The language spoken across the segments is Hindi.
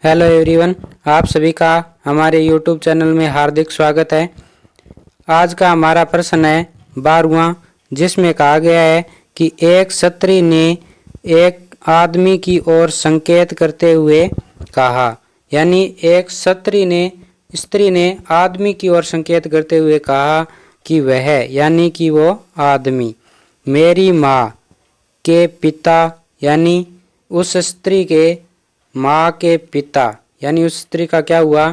हेलो एवरीवन, आप सभी का हमारे यूट्यूब चैनल में हार्दिक स्वागत है। आज का हमारा प्रश्न है 12वां, जिसमें कहा गया है कि एक क्षत्रिय ने एक आदमी की ओर संकेत करते हुए कहा। यानी एक क्षत्रिय ने स्त्री ने आदमी की ओर संकेत करते हुए कहा कि वह यानी कि वो आदमी मेरी माँ के पिता, यानी उस स्त्री के माँ के पिता, यानी उस स्त्री का क्या हुआ,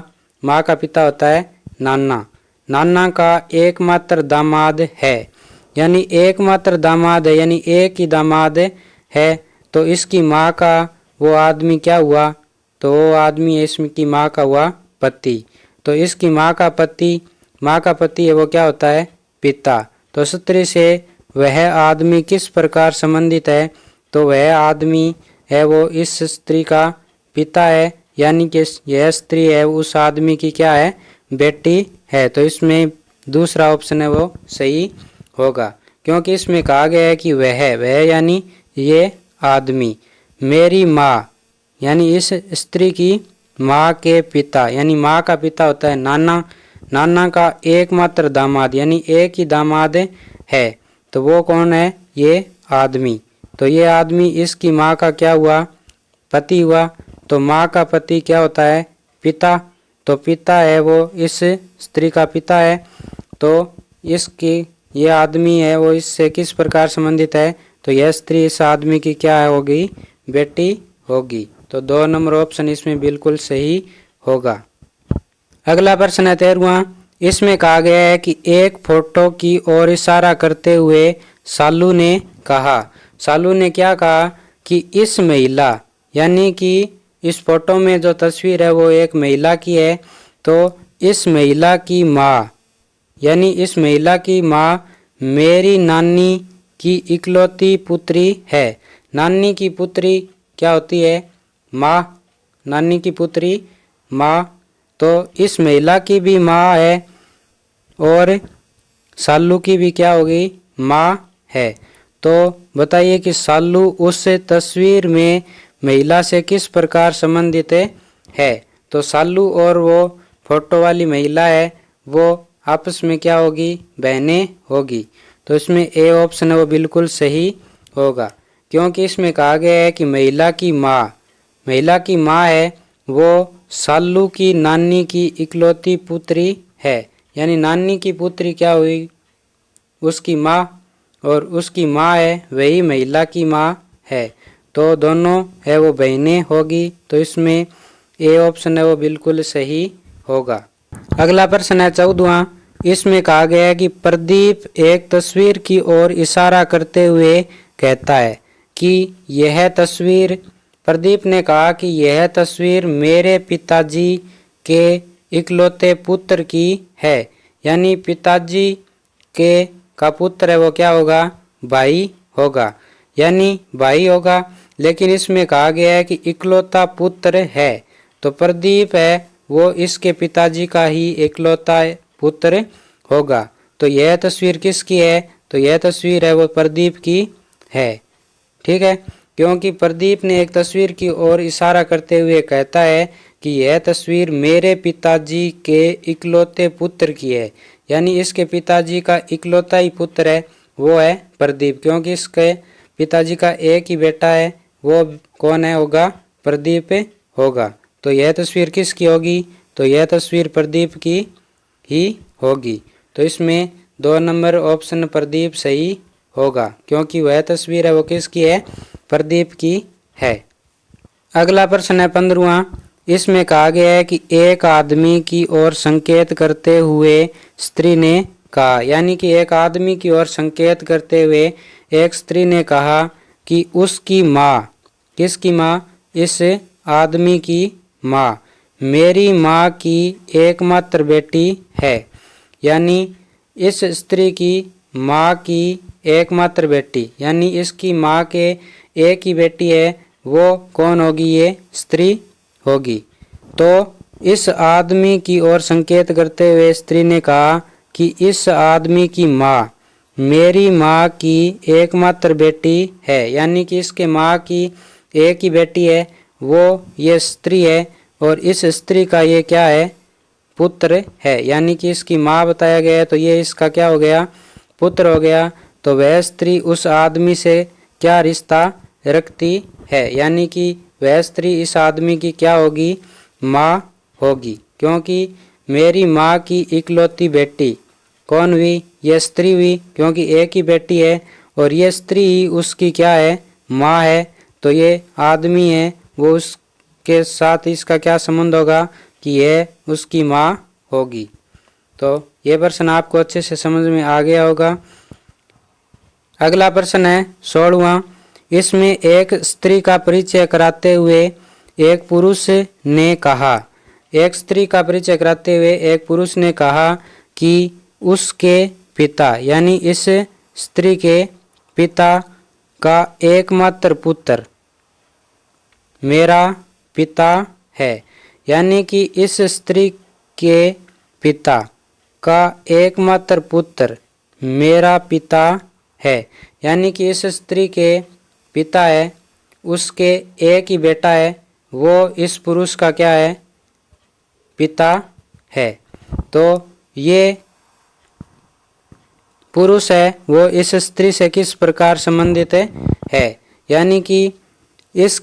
माँ का पिता होता है नाना, नाना का एकमात्र दामाद है। यानी एकमात्र दामाद है, यानी एक ही दामाद है। तो इसकी माँ का वो आदमी क्या हुआ, तो वो आदमी इसकी माँ का हुआ पति। तो इसकी माँ का पति है वो क्या होता है, पिता। तो स्त्री से वह आदमी किस प्रकार संबंधित है, तो वह आदमी है वो इस स्त्री का पिता है, यानी कि यह स्त्री है उस आदमी की क्या है, बेटी है। तो इसमें दूसरा ऑप्शन है वो सही होगा, क्योंकि इसमें कहा गया है कि वह यानी ये आदमी मेरी माँ, यानी इस स्त्री की माँ के पिता, यानी माँ का पिता होता है नाना, नाना का एकमात्र दामाद, यानी एक ही दामाद है। तो वो कौन है, ये आदमी। तो ये आदमी इसकी माँ का क्या हुआ, पति हुआ। तो माँ का पति क्या होता है, पिता। तो पिता है वो इस स्त्री का पिता है। तो इसकी ये आदमी है वो इससे किस प्रकार संबंधित है, तो यह स्त्री इस आदमी की क्या होगी, बेटी होगी। तो 2 नंबर ऑप्शन इसमें बिल्कुल सही होगा। अगला प्रश्न है 13वां। इसमें कहा गया है कि एक फोटो की ओर इशारा करते हुए सालू ने कहा। सालू ने क्या कहा कि इस महिला, यानी कि इस फोटो में जो तस्वीर है वो एक महिला की है। तो इस महिला की माँ, यानी इस महिला की माँ मेरी नानी की इकलौती पुत्री है। नानी की पुत्री क्या होती है, माँ, नानी की पुत्री माँ। तो इस महिला की भी माँ है और सालू की भी क्या होगी, माँ है। तो बताइए कि सालू उस तस्वीर में महिला से किस प्रकार संबंधित है। तो सालू और वो फोटो वाली महिला है वो आपस में क्या होगी, बहनें होगी। तो इसमें ए ऑप्शन है वो बिल्कुल सही होगा, क्योंकि इसमें कहा गया है कि महिला की माँ है वो सालू की नानी की इकलौती पुत्री है। यानी नानी की पुत्री क्या हुई, उसकी माँ, और उसकी माँ है वही महिला की माँ है। तो दोनों है वो बहनें होगी। तो इसमें ए ऑप्शन है वो बिल्कुल सही होगा। अगला प्रश्न है 14वां। इसमें कहा गया है कि प्रदीप एक तस्वीर की ओर इशारा करते हुए कहता है कि यह तस्वीर, प्रदीप ने कहा कि यह तस्वीर मेरे पिताजी के इकलौते पुत्र की है। यानी पिताजी के का पुत्र है वो क्या होगा, भाई होगा, यानी भाई होगा। लेकिन इसमें कहा गया है कि इकलौता पुत्र है। तो प्रदीप है वो इसके पिताजी का ही इकलौता पुत्र होगा। तो यह तस्वीर किसकी है, तो यह तस्वीर है वो प्रदीप की है। ठीक है, क्योंकि प्रदीप ने एक तस्वीर की ओर इशारा करते हुए कहता है कि यह तस्वीर मेरे पिताजी के इकलौते पुत्र की है। यानी इसके पिताजी का इकलौता ही पुत्र है वो है प्रदीप, क्योंकि इसके पिताजी का एक ही बेटा है, वो कौन है होगा, प्रदीप होगा। तो यह तस्वीर किसकी होगी, तो यह तस्वीर प्रदीप की ही होगी। तो इसमें 2 नंबर ऑप्शन प्रदीप सही होगा, क्योंकि वह तस्वीर है वो किसकी है, प्रदीप की है। अगला प्रश्न है 15वां। इसमें कहा गया है कि एक आदमी की ओर संकेत करते हुए स्त्री ने कहा। यानी कि एक आदमी की ओर संकेत करते हुए एक स्त्री ने कहा कि उसकी माँ, किसकी माँ, इस आदमी की माँ मेरी माँ की एकमात्र बेटी है। यानी इस स्त्री की माँ की एकमात्र बेटी, यानी इसकी माँ के एक ही बेटी है, वो कौन होगी, ये स्त्री होगी। तो इस आदमी की ओर संकेत करते हुए स्त्री ने कहा कि इस आदमी की माँ मेरी माँ की एकमात्र बेटी है। यानी कि इसके माँ की एक ही बेटी है, वो ये स्त्री है, और इस स्त्री का ये क्या है, पुत्र है, यानी कि इसकी माँ बताया गया है तो ये इसका क्या हो गया, पुत्र हो गया। तो वह स्त्री उस आदमी से क्या रिश्ता रखती है, यानी कि वह स्त्री इस आदमी की क्या होगी, माँ होगी, क्योंकि मेरी माँ की इकलौती बेटी कौन हुई, यह स्त्री हुई, क्योंकि एक ही बेटी है और ये स्त्री उसकी क्या है, माँ है। तो ये आदमी है वो उसके साथ इसका क्या संबंध होगा कि यह उसकी माँ होगी। तो ये प्रश्न आपको अच्छे से समझ में आ गया होगा। अगला प्रश्न है 16वां। इसमें एक स्त्री का परिचय कराते हुए एक पुरुष ने कहा, एक स्त्री का परिचय कराते हुए एक पुरुष ने कहा कि उसके पिता यानी इस स्त्री के पिता का एकमात्र पुत्र मेरा पिता है, यानी कि इस स्त्री के पिता का एकमात्र पुत्र मेरा पिता है, यानी कि इस स्त्री के पिता है, उसके एक ही बेटा है, वो इस पुरुष का क्या है, पिता है। तो ये पुरुष है वो इस स्त्री से किस प्रकार संबंधित है, यानी कि इस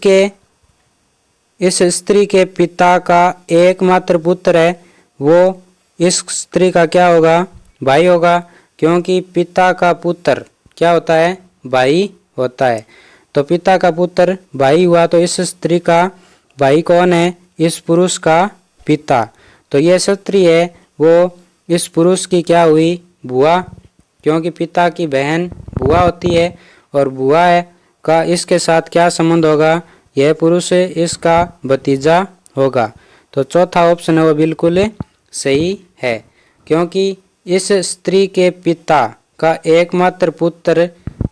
स्त्री के पिता का एकमात्र पुत्र है, वो इस स्त्री का क्या होगा, भाई होगा, क्योंकि पिता का पुत्र क्या होता है, भाई होता है। तो पिता का पुत्र भाई हुआ, तो इस स्त्री का भाई कौन है, इस पुरुष का पिता। तो यह स्त्री है वो इस पुरुष की क्या हुई, बुआ, क्योंकि पिता की बहन बुआ होती है और बुआ है का इसके साथ क्या संबंध होगा, यह पुरुष इसका भतीजा होगा। तो चौथा ऑप्शन है वो बिल्कुल सही है, क्योंकि इस स्त्री के पिता का एकमात्र पुत्र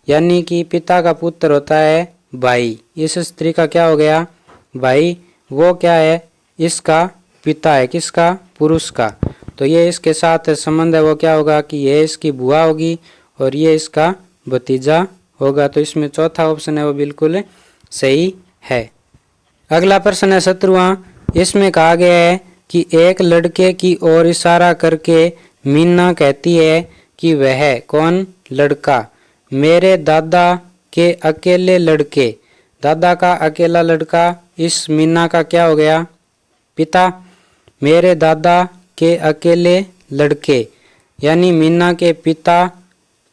यानी कि पिता का पुत्र होता है भाई, इस स्त्री का क्या हो गया, भाई, वो क्या है, इसका पिता है, किसका, पुरुष का। तो ये इसके साथ संबंध है वो क्या होगा कि ये इसकी बुआ होगी और ये इसका भतीजा होगा। तो इसमें चौथा ऑप्शन है वो बिल्कुल सही है। अगला प्रश्न है 17वां। इसमें कहा गया है कि एक लड़के की ओर इशारा करके मीना कहती है कि वह कौन, लड़का, मेरे दादा के अकेले लड़के, दादा का अकेला लड़का इस मीना का क्या हो गया, पिता, मेरे दादा के अकेले लड़के यानी मीना के पिता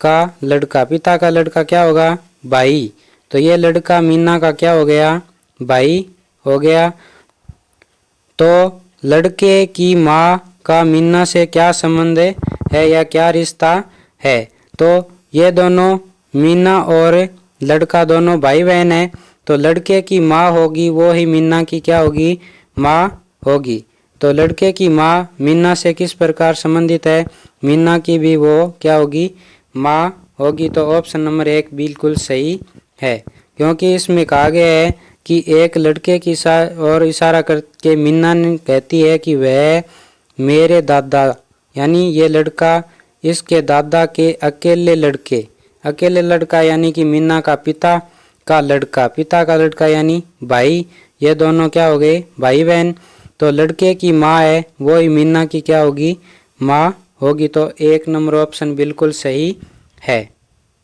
का लड़का, पिता का लड़का क्या होगा, भाई। तो ये लड़का मीना का क्या हो गया, भाई हो गया। तो लड़के की माँ का मीना से क्या संबंध है या क्या रिश्ता है, तो ये दोनों मीना और लड़का दोनों भाई बहन है। तो लड़के की माँ होगी वो ही मीना की क्या होगी, माँ होगी। तो लड़के की माँ मीना से किस प्रकार संबंधित है, मीना की भी वो क्या होगी, माँ होगी। तो ऑप्शन नंबर 1 बिल्कुल सही है, क्योंकि इसमें कहा गया है कि एक लड़के की और इशारा करके मीना ने कहती है कि वह मेरे दादा यानी ये लड़का इसके दादा के अकेले लड़के, अकेले लड़का यानी कि मीना का पिता का लड़का, पिता का लड़का यानी भाई, ये दोनों क्या हो गए, भाई बहन। तो लड़के की माँ है वो ही मीना की क्या होगी, माँ होगी। तो 1 नंबर ऑप्शन बिल्कुल सही है।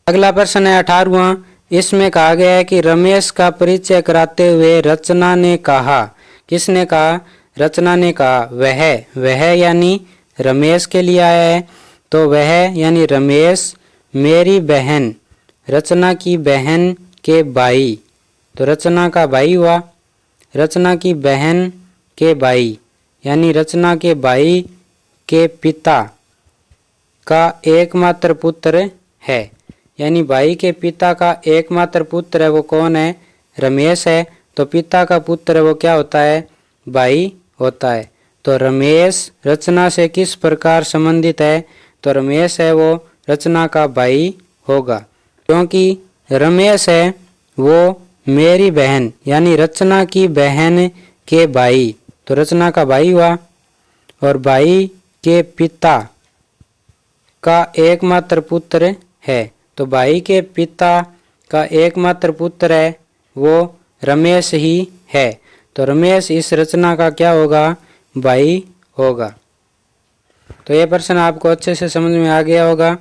अगला प्रश्न है 18वां। इसमें कहा गया है कि रमेश का परिचय कराते हुए रचना ने कहा, किसने कहा, रचना ने कहा, वह यानी रमेश के लिए आया है। तो वह यानी रमेश मेरी बहन, रचना की बहन के भाई, तो रचना का भाई हुआ, रचना की बहन के भाई यानी रचना के भाई के पिता का एकमात्र पुत्र है, यानी भाई के पिता का एकमात्र पुत्र है वो कौन है, रमेश है। तो पिता का पुत्र है वो क्या होता है, भाई होता है। तो रमेश रचना से किस प्रकार संबंधित है, तो रमेश है वो रचना का भाई होगा, क्योंकि रमेश है वो मेरी बहन यानी रचना की बहन के भाई, तो रचना का भाई हुआ और भाई के पिता का एकमात्र पुत्र है। तो भाई के पिता का एकमात्र पुत्र है वो रमेश ही है। तो रमेश इस रचना का क्या होगा? भाई होगा। तो ये प्रश्न आपको अच्छे से समझ में आ गया होगा।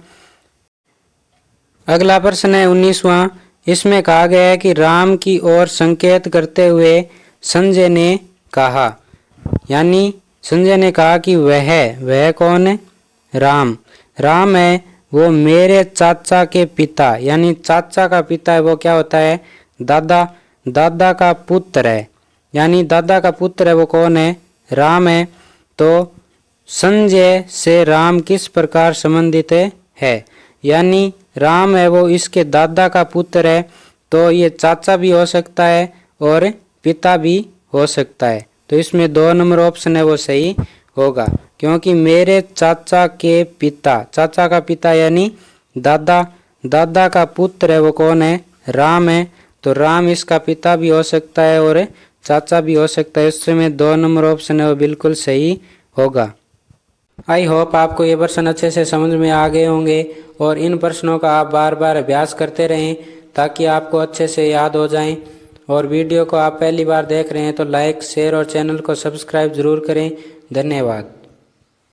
अगला प्रश्न है 19वां। इसमें कहा गया है कि राम की ओर संकेत करते हुए संजय ने कहा, यानी संजय ने कहा कि वह कौन है? राम। राम है वो मेरे चाचा के पिता, यानी चाचा का पिता है वो क्या होता है? दादा। दादा का पुत्र है, यानी दादा का पुत्र है वो कौन है? राम है। तो संजय से राम किस प्रकार संबंधित है? यानी राम है वो इसके दादा का पुत्र है, तो ये चाचा भी हो सकता है और पिता भी हो सकता है। तो इसमें 2 नंबर ऑप्शन है वो सही होगा, क्योंकि मेरे चाचा के पिता, चाचा का पिता यानी दादा, दादा का पुत्र है वो कौन है? राम है। तो राम इसका पिता भी हो सकता है और चाचा भी हो सकता है। इसमें 2 नंबर ऑप्शन है वो बिल्कुल सही होगा। आई होप आपको ये प्रश्न अच्छे से समझ में आ गए होंगे और इन प्रश्नों का आप बार बार अभ्यास करते रहें ताकि आपको अच्छे से याद हो जाएं। और वीडियो को आप पहली बार देख रहे हैं तो लाइक, शेयर और चैनल को सब्सक्राइब ज़रूर करें। धन्यवाद।